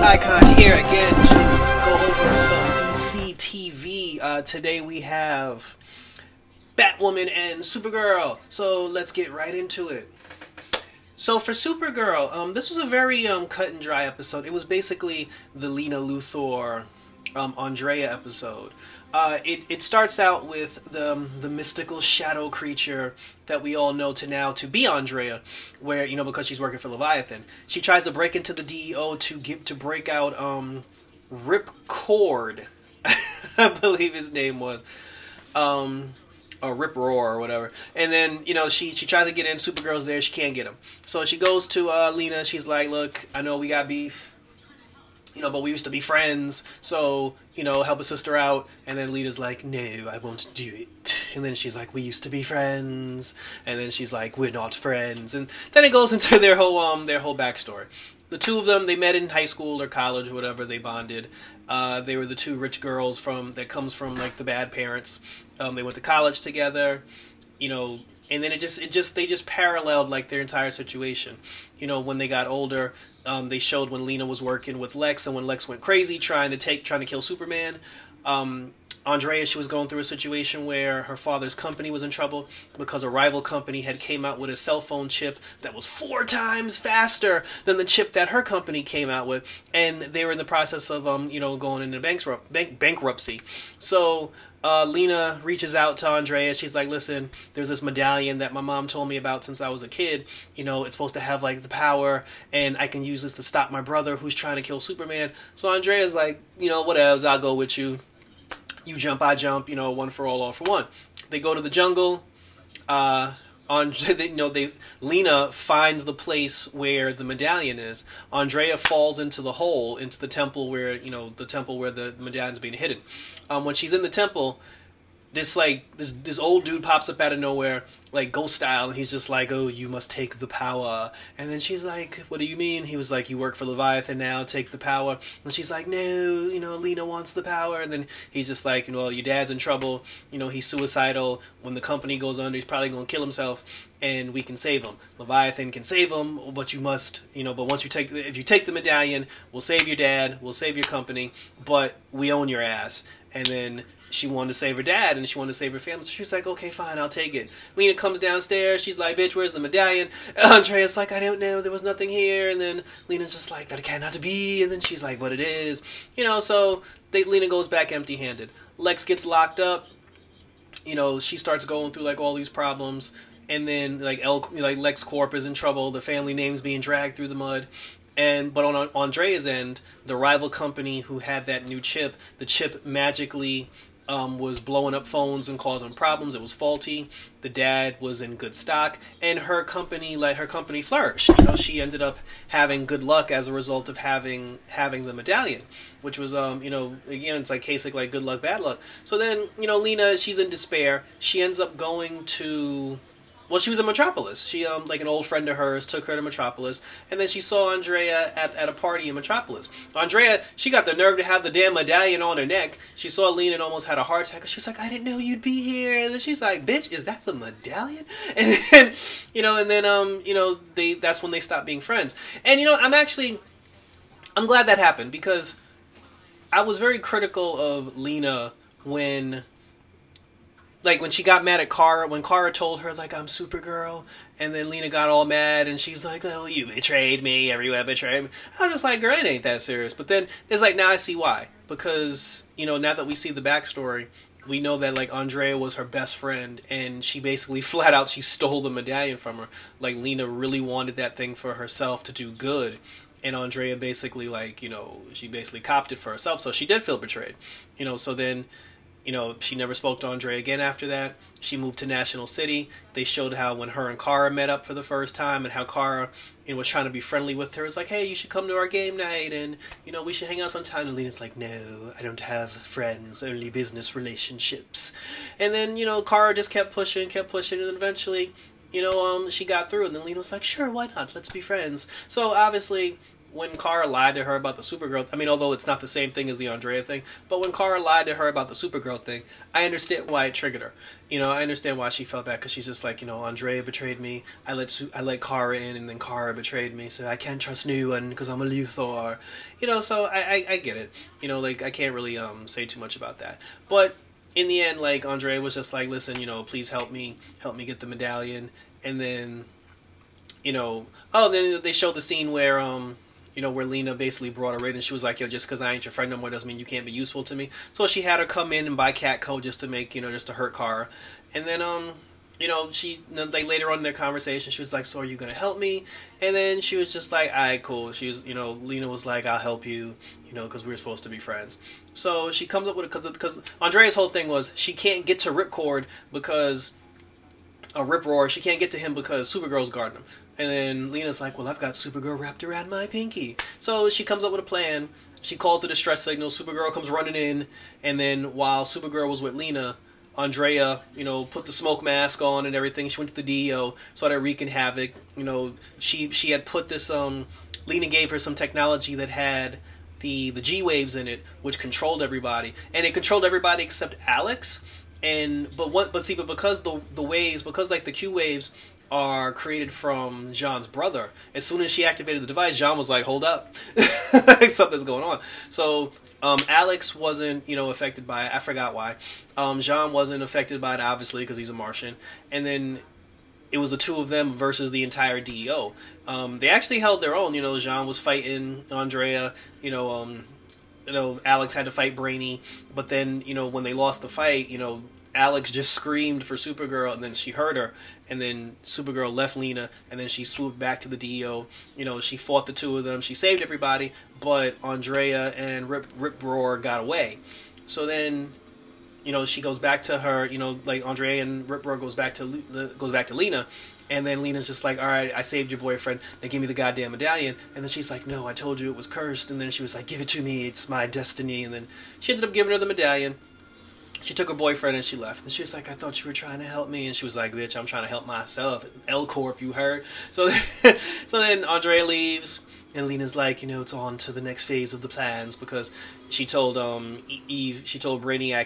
Icon here again to go over some DC TV. Today we have Batwoman and Supergirl. So let's get right into it. So for Supergirl, this was a very cut and dry episode. It was basically the Lena Luthor Andrea episode. It starts out with the mystical shadow creature that we all know to be Andrea, where, you know, because she's working for Leviathan. She tries to break into the DEO to break out Rip Cord, I believe his name was, or Rip Roar or whatever. And then, you know, she tries to get in. Supergirl's there. She can't get him. So she goes to Lena. She's like, look, I know we got beef, you know, but we used to be friends, so, you know, help a sister out. And then Lena's like, no, I won't do it. And then she's like, we used to be friends. And then she's like, we're not friends. And then it goes into their whole backstory. The two of them, they met in high school or college or whatever. They bonded. They were the two rich girls that comes from like the bad parents. They went to college together, you know. And then they just paralleled like their entire situation. You know, when they got older, they showed when Lena was working with Lex, and when Lex went crazy trying to kill Superman. Andrea, she was going through a situation where her father's company was in trouble because a rival company had came out with a cell phone chip that was 4 times faster than the chip that her company came out with, and they were in the process of you know, going into bankruptcy. So Lena reaches out to Andrea. She's like, listen, there's this medallion that my mom told me about since I was a kid. You know, it's supposed to have like the power, and I can use this to stop my brother who's trying to kill Superman. So Andrea's like, you know, whatevs, I'll go with you. You jump, I jump, you know, one for all for one. They go to the jungle. Lena finds the place where the medallion is. Andrea falls into the hole, into the temple where, you know, the medallion's being hidden. When she's in the temple, this old dude pops up out of nowhere, like ghost style, and he's just like, oh, you must take the power. And then she's like, what do you mean? He was like, you work for Leviathan now, take the power. And she's like, no, you know, Lena wants the power. And then he's just like, you know, well, your dad's in trouble, you know, he's suicidal. When the company goes under, he's probably going to kill himself, and we can save him. Leviathan can save him, but you must, you know, but if you take the medallion, we'll save your dad, we'll save your company, but we own your ass. And then she wanted to save her dad, and she wanted to save her family, so she's like, okay, fine, I'll take it. Lena comes downstairs, she's like, bitch, where's the medallion? Andrea's like, I don't know, there was nothing here. And then Lena's just like, that cannot be. And then she's like, but it is. You know, so Lena goes back empty-handed. Lex gets locked up. You know, she starts going through like all these problems, and then like Lex Corp is in trouble. The family name's being dragged through the mud. But on Andrea's end, the rival company who had that new chip, the chip magically was blowing up phones and causing problems. It was faulty. The dad was in good stock, and her company flourished. You know, she ended up having good luck as a result of having the medallion, which was you know, again, it's like basic like good luck, bad luck. So then, you know, Lena, she's in despair. She ends up going to, well, she was in Metropolis. She, like an old friend of hers took her to Metropolis, and then she saw Andrea at a party in Metropolis. Andrea, she got the nerve to have the damn medallion on her neck. She saw Lena and almost had a heart attack. She's like, I didn't know you'd be here. And then she's like, bitch, is that the medallion? And then, you know, that's when they stopped being friends. And, you know, I'm glad that happened, because I was very critical of Lena when she got mad at Kara, when Kara told her, like, I'm Supergirl, and then Lena got all mad, and she's like, oh, you betrayed me, everyone betrayed me. I was just like, girl, it ain't that serious. But then, it's like, now I see why. Because, you know, now that we see the backstory, we know that, like, Andrea was her best friend, and she basically, flat out, she stole the medallion from her. Like, Lena really wanted that thing for herself to do good, and Andrea basically, like, you know, she basically copped it for herself, so she did feel betrayed. You know, so then, you know, she never spoke to Andrea again after that. She moved to National City. They showed how when her and Kara met up for the first time, and how Kara, you know, was trying to be friendly with her. It's like, hey, you should come to our game night, and, you know, we should hang out sometime. And Lena's like, no, I don't have friends, only business relationships. And then, you know, Kara just kept pushing, and then eventually, you know, she got through, and then Lena was like, sure, why not? Let's be friends. So, obviously, when Kara lied to her about the Supergirl, I mean, although it's not the same thing as the Andrea thing, but when Kara lied to her about the Supergirl thing, I understand why it triggered her. You know, I understand why she felt bad, because she's just like, you know, Andrea betrayed me, I let Kara in, and then Kara betrayed me, so I can't trust no one because I'm a Luthor. You know, so I get it. You know, like, I can't really say too much about that. But in the end, like, Andrea was just like, listen, you know, please help me get the medallion. And then, you know, then they showed the scene where, you know, where Lena basically brought her in, and she was like, yo, just because I ain't your friend no more doesn't mean you can't be useful to me. So she had her come in and buy cat coat just to make, you know, just to hurt Kara. And then, you know, like, later on in their conversation, she was like, so are you going to help me? And then she was just like, all right, cool. She was, you know, Lena was like, I'll help you, you know, because we were supposed to be friends. So she comes up with it, because Andrea's whole thing was she can't get to Ripcord because, Rip Roar, she can't get to him because Supergirl's guarding him. And then Lena's like, well, I've got Supergirl wrapped around my pinky. So she comes up with a plan. She calls the distress signal. Supergirl comes running in. And then while Supergirl was with Lena, Andrea, you know, put the smoke mask on and everything. She went to the DEO, started wreaking havoc. You know, she had put this, Lena gave her some technology that had the G-waves in it, which controlled everybody. And it controlled everybody except Alex. But because the waves, because like the Q waves are created from Jean's brother, as soon as she activated the device, Jean was like, hold up, something's going on. So Alex wasn't, you know, affected by it. I forgot why. Jean wasn't affected by it, obviously, because he's a Martian. And then it was the two of them versus the entire DEO. They actually held their own. You know, Jean was fighting Andrea. You know, Alex had to fight Brainy, but then, you know, when they lost the fight, you know, Alex just screamed for Supergirl, and then she heard her, and then Supergirl left Lena, and then she swooped back to the DEO. You know, she fought the two of them, she saved everybody, but Andrea and Rip Roar got away. So then, you know, she goes back to her, you know, like Andrea and Rip Roar goes back to Lena. And then Lena's just like, all right, I saved your boyfriend. Now give me the goddamn medallion. And then she's like, no, I told you it was cursed. And then she was like, give it to me. It's my destiny. And then she ended up giving her the medallion. She took her boyfriend and she left. And she was like, I thought you were trying to help me. And she was like, bitch, I'm trying to help myself. L-Corp, you heard? So then Andrea leaves. And Lena's like, you know, it's on to the next phase of the plans. Because she told Brainiac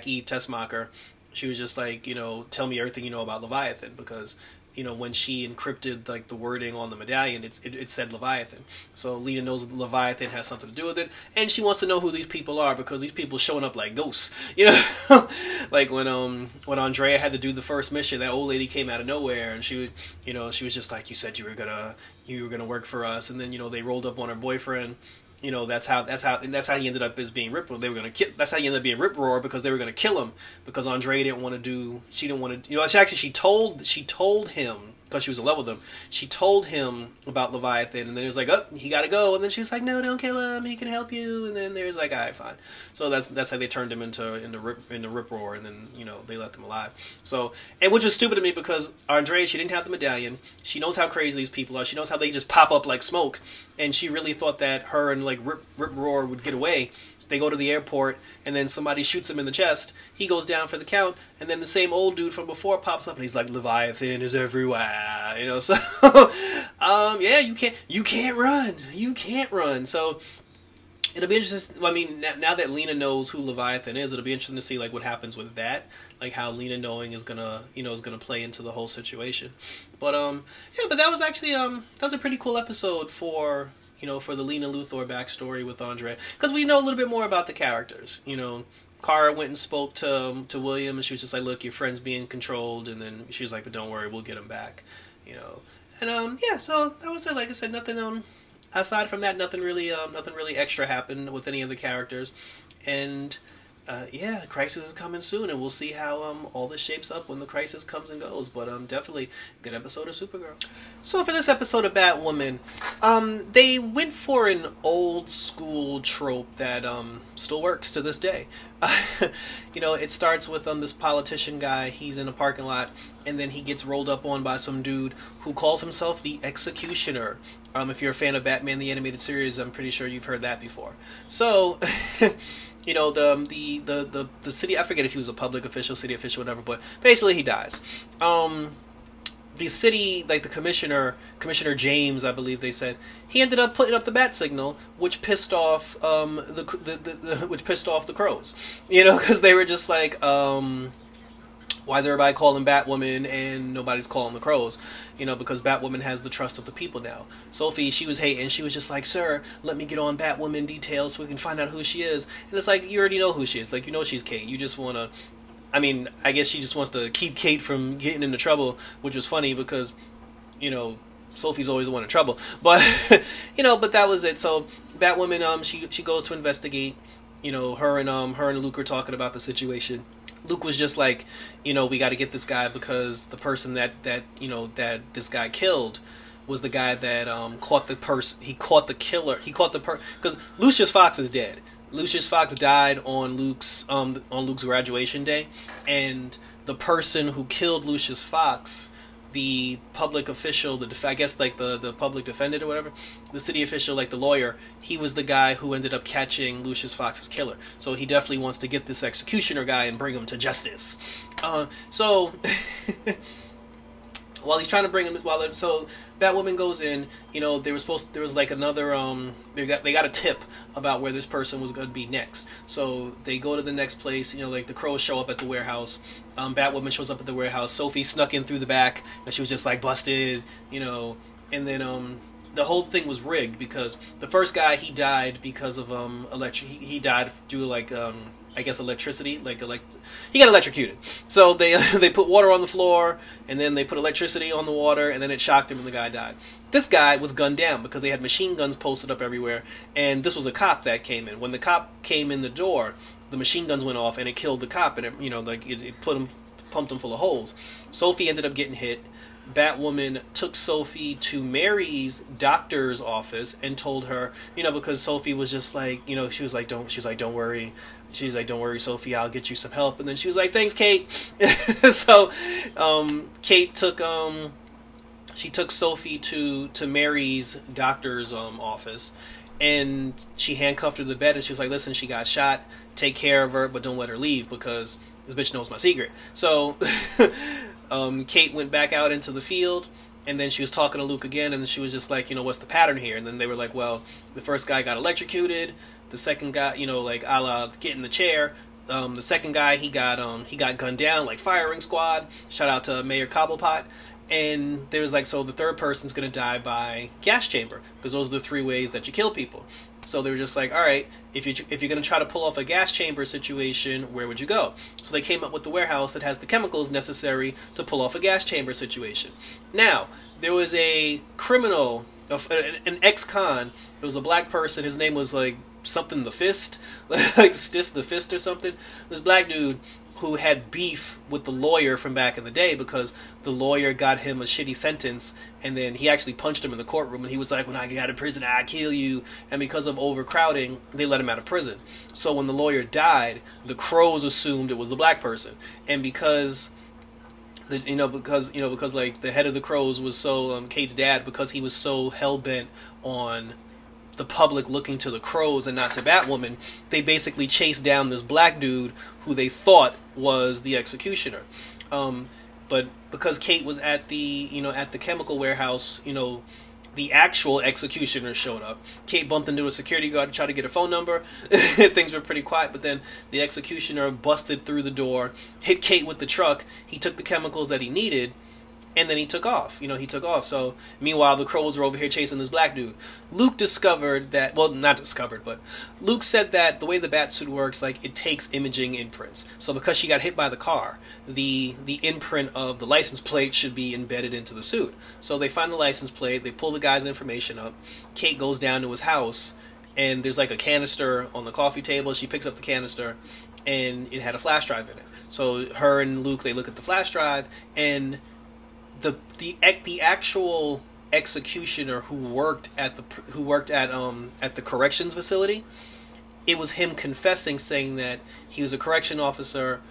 Eve Tessmacher, she was just like, you know, tell me everything you know about Leviathan. Because, you know, when she encrypted like the wording on the medallion, it said Leviathan. So Lena knows that Leviathan has something to do with it, and she wants to know who these people are because these people showing up like ghosts. You know, like when Andrea had to do the first mission, that old lady came out of nowhere, and she was just like, you said you were gonna work for us, and then, you know, they rolled up on her boyfriend. You know, that's how he ended up as being Rip Roar. That's how he ended up being Rip Roar, because they were gonna kill him because Andrea didn't want to. She didn't want to. You know, she told him, because she was in love with him. She told him about Leviathan, and then he was like, oh, he gotta go. And then she was like, no, don't kill him. He can help you. And then there's like, all right, fine. So that's how they turned him into Rip Roar, and then, you know, they left him alive. So, and which was stupid to me because Andrea, she didn't have the medallion. She knows how crazy these people are. She knows how they just pop up like smoke. And she really thought that her and like Rip Roar would get away. They go to the airport, and then somebody shoots him in the chest. He goes down for the count, and then the same old dude from before pops up, and he's like, Leviathan is everywhere, you know. So, yeah, you can't run. So it'll be interesting. I mean, now that Lena knows who Leviathan is, it'll be interesting to see like what happens with that, like how Lena knowing is gonna play into the whole situation. But yeah, but that was actually that was a pretty cool episode for, you know, for the Lena Luthor backstory with Andrea, because we know a little bit more about the characters. You know, Kara went and spoke to William, and she was just like, look, your friend's being controlled, and then she was like, but don't worry, we'll get him back. You know, and yeah, so that was it. Like I said, nothing aside from that, nothing really extra happened with any of the characters, and yeah, Crisis is coming soon, and we'll see how all this shapes up when the Crisis comes and goes. But definitely a good episode of Supergirl. So for this episode of Batwoman, they went for an old school trope that still works to this day. You know, it starts with this politician guy. He's in a parking lot, and then he gets rolled up on by some dude who calls himself the Executioner. If you're a fan of Batman the Animated Series, I'm pretty sure you've heard that before. So. You know, the city, I forget if he was a public official, city official, whatever, but basically he dies. the city, like the Commissioner James, I believe they said, he ended up putting up the bat signal, which pissed off which pissed off the crows, you know, because they were just like, why is everybody calling Batwoman and nobody's calling the crows? You know, because Batwoman has the trust of the people now. Sophie, she was hating. She was just like, sir, let me get on Batwoman details so we can find out who she is. And it's like, you already know who she is. Like, you know she's Kate. You just want to... I mean, I guess she just wants to keep Kate from getting into trouble, which was funny because, you know, Sophie's always the one in trouble. But, you know, but that was it. So, Batwoman, she goes to investigate. You know, her and Luke are talking about the situation. Luke was just like, you know, we got to get this guy because the person that this guy killed was the guy that caught the person. He caught the killer. He caught the because Lucius Fox is dead. Lucius Fox died on Luke's graduation day, and the person who killed Lucius Fox, the public official, I guess like the public defendant or whatever, the city official, like the lawyer, he was the guy who ended up catching Lucius Fox's killer. So he definitely wants to get this executioner guy and bring him to justice. So while he's trying to bring him, so Batwoman goes in. You know, there was like another they got a tip about where this person was going to be next. So they go to the next place. You know, like the crows show up at the warehouse. Batwoman shows up at the warehouse. Sophie snuck in through the back, and she was just like busted. You know, and then the whole thing was rigged because the first guy, he died because of he died due to like I guess electricity, he got electrocuted. So they put water on the floor, and then they put electricity on the water, and then it shocked him, and the guy died. This guy was gunned down because they had machine guns posted up everywhere, and this was a cop that came in. When the cop came in the door, the machine guns went off, and it killed the cop, and it pumped him full of holes. Sophie ended up getting hit. Batwoman took Sophie to Mary's doctor's office and told her, you know, because Sophie was just like, you know, she was like, don't worry. She's like, don't worry, Sophie, I'll get you some help. And then she was like, thanks, Kate. So, Kate took Sophie to Mary's doctor's office, and she handcuffed her to the bed, and she was like, listen, she got shot. Take care of her, but don't let her leave because this bitch knows my secret. So, Kate went back out into the field, and then she was talking to Luke again, and she was just like, you know, what's the pattern here? And then they were like, well, the first guy got electrocuted, the second guy, you know, like a la get in the chair. The second guy, he got gunned down, like firing squad. Shout out to Mayor Cobblepot. And there was like, so the third person's gonna die by gas chamber because those are the three ways that you kill people. So they were just like, all right, if you're going to try to pull off a gas chamber situation, where would you go? So they came up with the warehouse that has the chemicals necessary to pull off a gas chamber situation. Now, there was a criminal, an ex-con. It was a black person. His name was like something the Fist, like Stiff the Fist or something. This black dude who had beef with the lawyer from back in the day because the lawyer got him a shitty sentence, and then he actually punched him in the courtroom, and he was like, when I get out of prison, I'll kill you. And because of overcrowding, they let him out of prison. So when the lawyer died, the crows assumed it was the black person. And because like the head of the crows was so, Kate's dad, because he was so hell-bent on the public looking to the crows and not to Batwoman, they basically chased down this black dude who they thought was the executioner. But because Kate was at the chemical warehouse, you know, the actual executioner showed up. Kate bumped into a security guard to try to get her phone number. Things were pretty quiet, but then the executioner busted through the door, hit Kate with the truck. He took the chemicals that he needed, and then he took off. So, meanwhile, the crows are over here chasing this black dude. Luke discovered that, well, not discovered, but Luke said that the way the Batsuit works, like, it takes imaging imprints. So because she got hit by the car, the imprint of the license plate should be embedded into the suit. So they find the license plate, they pull the guy's information up. Kate goes down to his house, and there's like a canister on the coffee table. She picks up the canister, and it had a flash drive in it. So her and Luke, they look at the flash drive, and the actual executioner who worked at the corrections facility, it was him confessing, saying that he was a correction officer,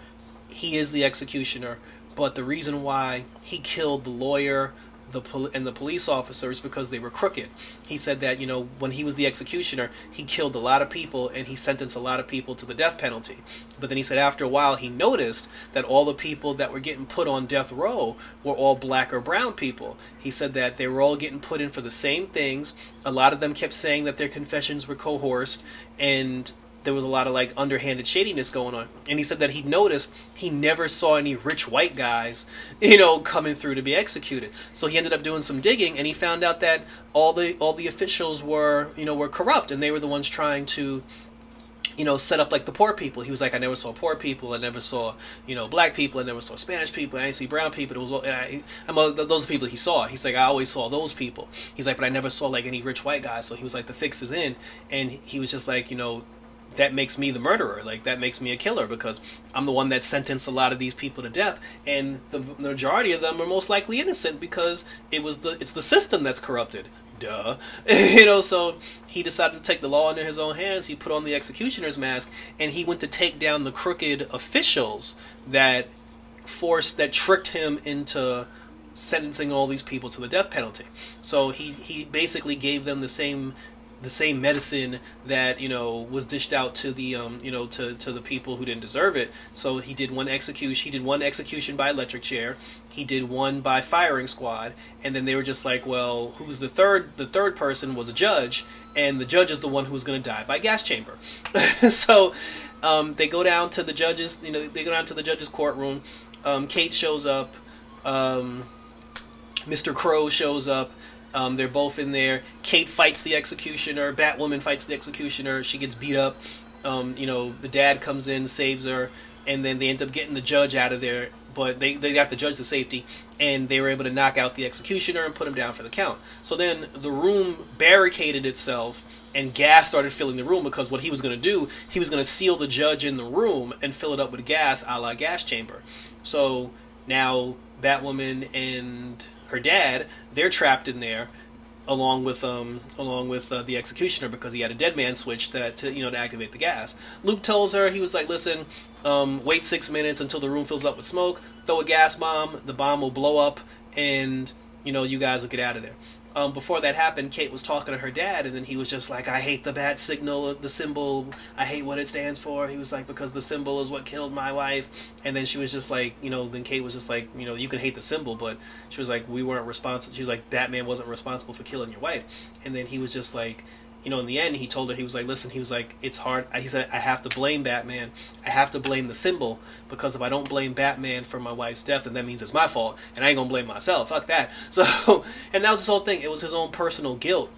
he is the executioner, but the reason why he killed the lawyer, the police officers because they were crooked. He said that, you know, when he was the executioner, he killed a lot of people and he sentenced a lot of people to the death penalty. But then he said after a while he noticed that all the people that were getting put on death row were all black or brown people. He said that they were all getting put in for the same things. A lot of them kept saying that their confessions were coerced, and there was a lot of like underhanded shadiness going on. And he said that he noticed he never saw any rich white guys, you know, coming through to be executed. So he ended up doing some digging, and he found out that all the officials were, you know, were corrupt, and they were the ones trying to, you know, set up like the poor people. He was like, I never saw poor people, I never saw, you know, black people, I never saw Spanish people, I didn't see brown people. It was those people he saw. He's like, I always saw those people. He's like, but I never saw like any rich white guys. So he was like, the fix is in, and he was just like, you know, that makes me the murderer. Like, that makes me a killer because I'm the one that sentenced a lot of these people to death, and the majority of them are most likely innocent because it's the system that's corrupted. Duh. You know, so he decided to take the law into his own hands. He put on the executioner's mask, and he went to take down the crooked officials that tricked him into sentencing all these people to the death penalty. So he basically gave them the same medicine that, you know, was dished out to the you know, to the people who didn't deserve it. So he did one execution. He did one execution by electric chair. He did one by firing squad, and then they were just like, well, who's the third? The third person was a judge, and the judge is the one who's going to die by gas chamber. So they go down to the judges. You know, they go down to the judge's courtroom. Kate shows up. Mr. Crow shows up. They're both in there. Kate fights the executioner. Batwoman fights the executioner. She gets beat up. You know, the dad comes in, saves her, and then they end up getting the judge out of there. But they got the judge to safety, and they were able to knock out the executioner and put him down for the count. So then the room barricaded itself, and gas started filling the room, because what he was going to do, he was going to seal the judge in the room and fill it up with gas, a la gas chamber. So now Batwoman and her dad, they're trapped in there, along with the executioner, because he had a dead man switch to activate the gas. Luke tells her, he was like, listen, wait 6 minutes until the room fills up with smoke, throw a gas bomb, the bomb will blow up, and, you know, you guys will get out of there. Before that happened, Kate was talking to her dad, and then he was just like, I hate the bat signal, the symbol, I hate what it stands for. He was like, because the symbol is what killed my wife. And then she was just like, you know, then Kate was just like, you know, you can hate the symbol, but she was like, we weren't responsible. She was like, Batman wasn't responsible for killing your wife. And then he was just like, you know, in the end, he told her, he was like, listen, he was like, it's hard. He said, I have to blame Batman. I have to blame the symbol, because if I don't blame Batman for my wife's death, then that means it's my fault, and I ain't gonna blame myself. Fuck that. So, and that was his whole thing. It was his own personal guilt,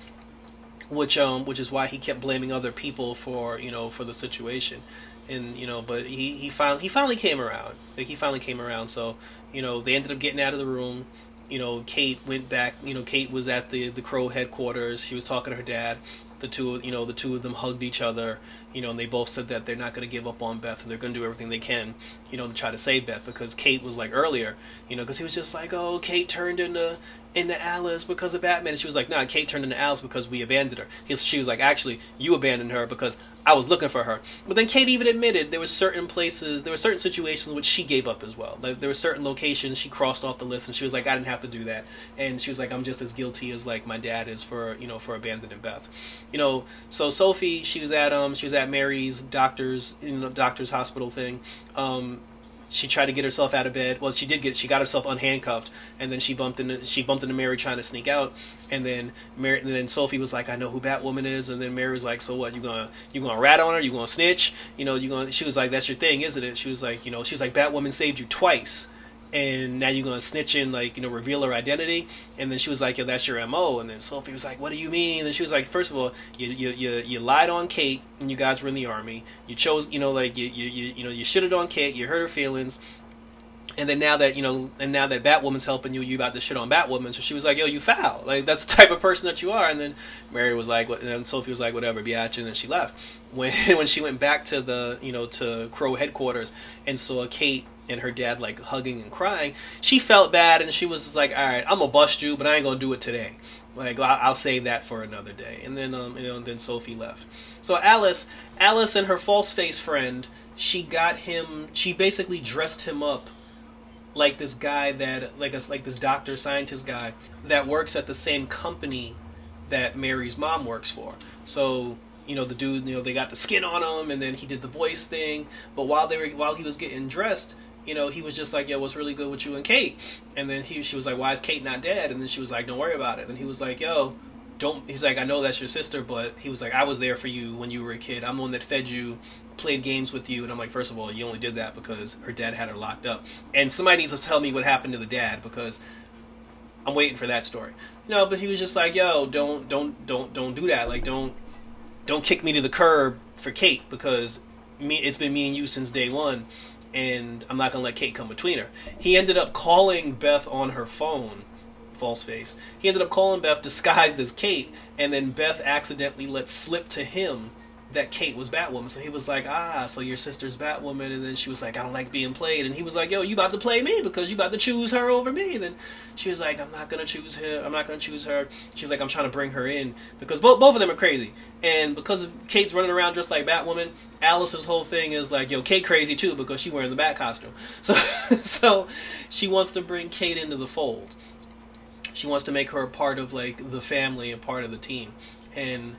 which is why he kept blaming other people for, you know, for the situation. And, you know, but he finally came around. Like, he finally came around. So, you know, they ended up getting out of the room. You know, Kate went back. You know, Kate was at the Crow headquarters. She was talking to her dad. The two of them hugged each other, you know, and they both said that they're not going to give up on Beth, and they're going to do everything they can, you know, to try to save Beth, because Kate was like earlier, you know, because he was just like, oh, Kate turned into Alice because of Batman, and she was like, nah, Kate turned into Alice because we abandoned her. She was like, actually, you abandoned her because I was looking for her. But then Kate even admitted there were certain situations in which she gave up as well. Like, there were certain locations she crossed off the list, and she was like, I didn't have to do that. And she was like, I'm just as guilty as, like, my dad is for abandoning Beth. You know, so Sophie, she was at Mary's doctor's hospital thing. She tried to get herself out of bed. Well, she got herself unhandcuffed, and then she bumped into Mary trying to sneak out, and then Sophie was like, I know who Batwoman is, and then Mary was like, so what, you gonna rat on her, you gonna snitch, you know, she was like, that's your thing, isn't it? She was like, Batwoman saved you twice, and now you're gonna snitch in, like, you know, reveal her identity. And then she was like, yo, that's your MO. And then Sophie was like, what do you mean? And she was like, first of all, you lied on Kate when you guys were in the army. You chose, you know, like, you shitted on Kate, you hurt her feelings. And then now that Batwoman's helping you, you about to shit on Batwoman. So she was like, yo, you foul. Like, that's the type of person that you are. And then Mary was like, what? And then Sophie was like, whatever, biatch. And then she left. When she went back to to Crow headquarters and saw Kate and her dad, like, hugging and crying, she felt bad, and she was just like, all right, I'm gonna bust you, but I ain't gonna do it today. Like, I'll save that for another day. And then then Sophie left. So Alice and her false face friend, she basically dressed him up like this guy that like this doctor scientist guy that works at the same company that Mary's mom works for. So the dude, they got the skin on him, and then he did the voice thing. But while he was getting dressed, he was just like, yo, what's really good with you and Kate? And then she was like, why is Kate not dead? And then she was like, don't worry about it. And he was like, yo, he's like, I know that's your sister, but he was like, I was there for you when you were a kid. I'm the one that fed you, played games with you. And I'm like, first of all, you only did that because her dad had her locked up. And somebody needs to tell me what happened to the dad, because I'm waiting for that story. But he was just like, yo, don't do that. Like, don't kick me to the curb for Kate, because it's been me and you since day one, and I'm not going to let Kate come between her. He ended up calling Beth on her phone, false face. He ended up calling Beth disguised as Kate, and then Beth accidentally let slip to him that Kate was Batwoman. So he was like, so your sister's Batwoman. And then she was like, I don't like being played. And he was like, yo, you about to play me because you about to choose her over me. And then she was like, I'm not going to choose her. I'm not going to choose her. She's like, I'm trying to bring her in because both of them are crazy. And because Kate's running around just like Batwoman, Alice's whole thing is like, yo, Kate crazy too because she wearing the Bat costume. So she wants to bring Kate into the fold. She wants to make her a part of like the family and part of the team. And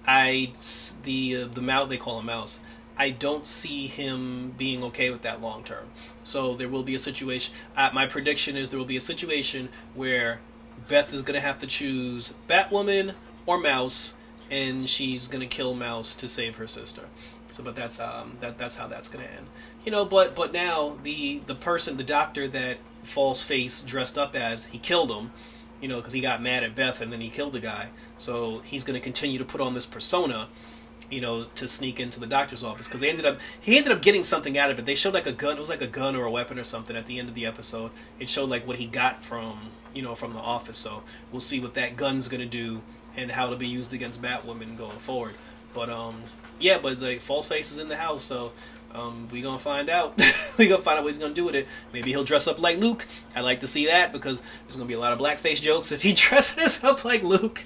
the mouse, they call him Mouse, I don't see him being okay with that long term. So there will be a situation, my prediction is there will be a situation where Beth is going to have to choose Batwoman or Mouse, and she's going to kill Mouse to save her sister. So, but that's how that's going to end. But now the doctor that False Face dressed up as, he killed him. Because he got mad at Beth and then he killed the guy. So he's going to continue to put on this persona, to sneak into the doctor's office. Because he ended up getting something out of it. They showed like a gun. It was like a gun or a weapon or something at the end of the episode. It showed like what he got from the office. So we'll see what that gun's going to do and how it'll be used against Batwoman going forward. But yeah, but like False Face is in the house, so we gonna find out. We gonna find out what he's gonna do with it. Maybe he'll dress up like Luke. I like to see that because there's gonna be a lot of blackface jokes if he dresses up like Luke.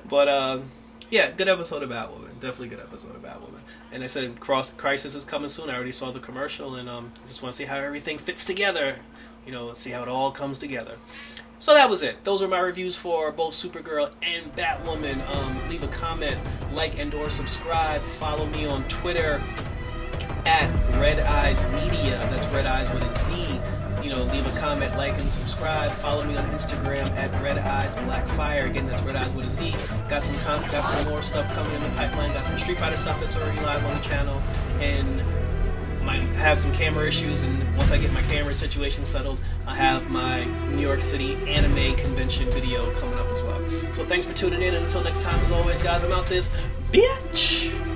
But yeah, good episode of Batwoman. Definitely good episode of Batwoman. And I said Crisis is coming soon. I already saw the commercial, and I just want to see how everything fits together. See how it all comes together. So that was it. Those were my reviews for both Supergirl and Batwoman. Leave a comment, like and/or subscribe. Follow me on Twitter at Red Eyes Media. That's Red Eyes with a Z. Leave a comment, like, and subscribe. Follow me on Instagram at Red Eyes Black Fire. Again, that's Red Eyes with a Z. Got some more stuff coming in the pipeline. Got some Street Fighter stuff that's already live on the channel, and might have some camera issues. And once I get my camera situation settled, I'll have my New York City anime convention video coming up as well. So thanks for tuning in, and until next time, as always, guys, I'm out this bitch.